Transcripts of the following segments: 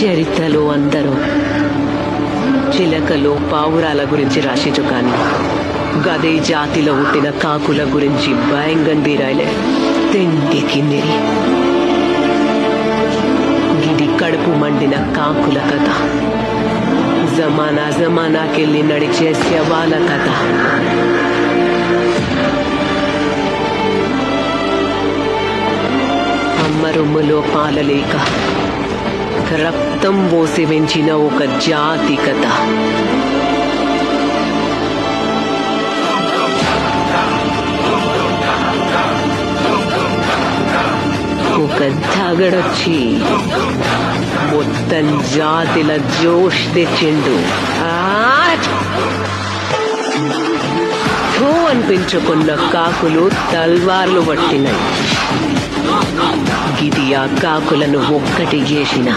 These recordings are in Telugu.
చరిత్రలో అందరూ చిలకలో పావురాల గురించి రాసిచు కానీ గదే జాతిలో పుట్టిన కాకుల గురించి భయంగండి రాయలే తెంగెక్కిందిరి. గిది కడుపు మండిన కాకుల కథ, జమానాకెళ్ళి నడిచే శవాల కథ. అమ్మ రొమ్ములో పాలలేక రక్తం పోసి పెంచిన ఒక జాతి కథ. ఒక తాగడొచ్చి మొత్తం జాతిల జోష్ తెచ్చిండు. అనిపించుకున్న కాకులు తల్వార్లు పట్టినాయి. గిది ఆ కాకులను ఒక్కటి చేసిన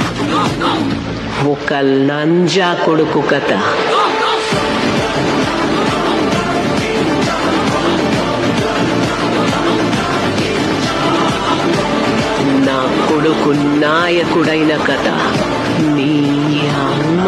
ఒక నంజా కొడుకు కథ. నా కొడుకు నాయకుడైన కథ. నీ అమ్మ